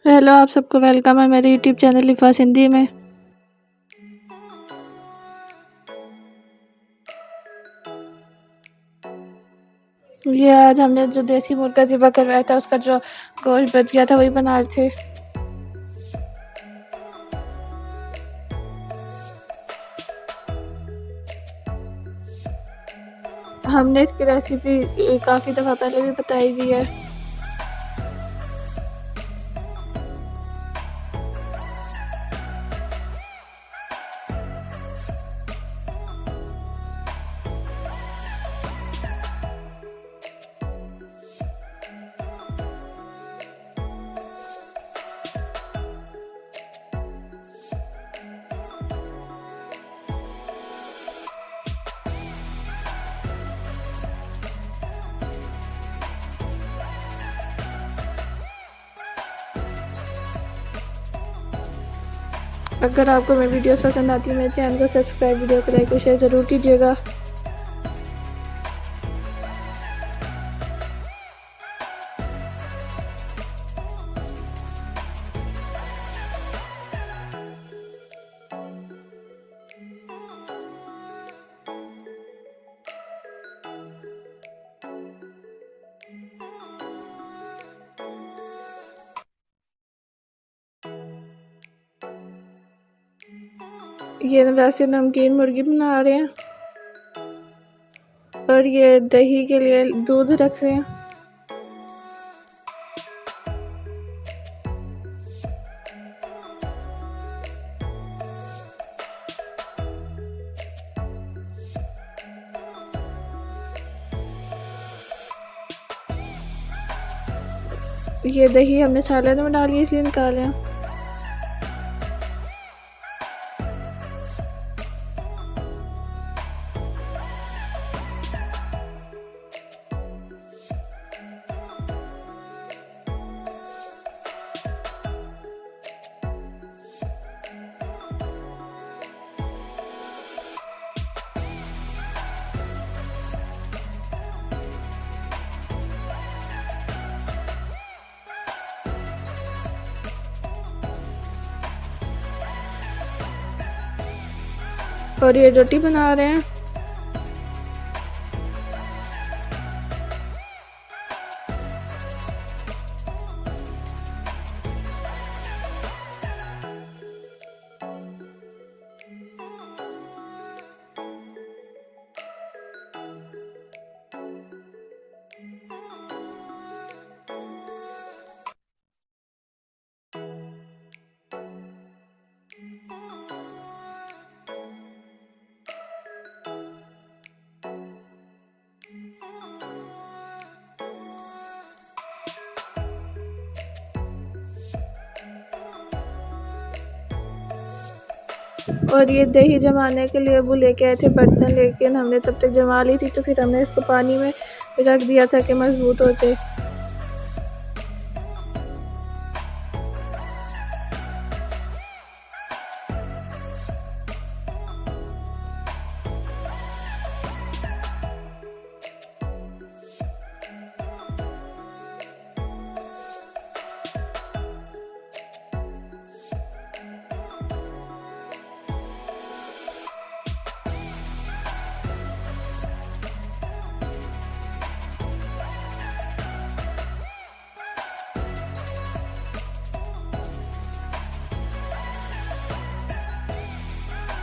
Hello, आप सबको welcome है मेरे यूट्यूब चैनल लिफास हिंदी में। ये आज हमने जो देसी मुर्गा ज़िबा करवाया था उसका जो गोश्त बच गया था वही बना रहे थे। हमने इसकी रेसिपी काफ़ी दफ़ा पहले भी बताई हुई है। अगर आपको मेरी वीडियोस पसंद आती है मेरे चैनल को सब्सक्राइब, वीडियो को लाइक और शेयर ज़रूर कीजिएगा। ये वैसे नमकीन मुर्गी बना रहे हैं और ये दही के लिए दूध रख रहे हैं। ये दही हमने सालन में डाली इसलिए निकाल रहे हैं। और ये रोटी बना रहे हैं। और ये दही जमाने के लिए वो लेके आए थे बर्तन, लेकिन हमने तब तक जमा ली थी तो फिर हमने इसको पानी में रख दिया था कि मजबूत हो जाए।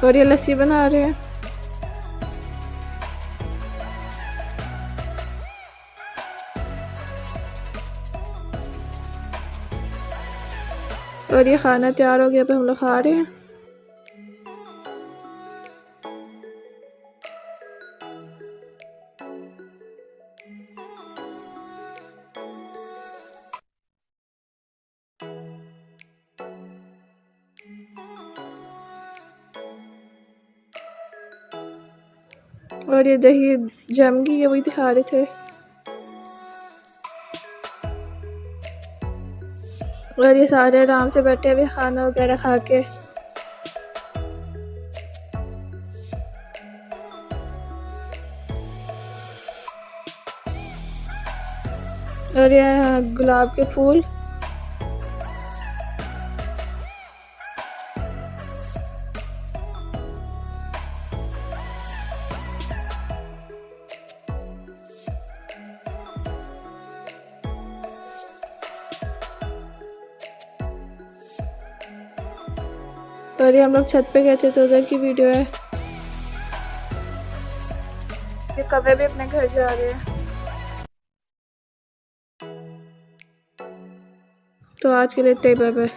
और ये लस्सी बना रहे हैं। और ये खाना तैयार हो गया, अब हम लोग खा रहे हैं। और ये दही जम गई है, वही दिखा रहे थे। और ये सारे आराम से बैठे हुए खाना वगैरह खा के। और ये गुलाब के फूल और ये हम लोग छत पे गए थे तो उधर की वीडियो है। ये कौवे भी अपने घर जा रहे हैं। तो आज के लिए इतना ही, बाय बाय।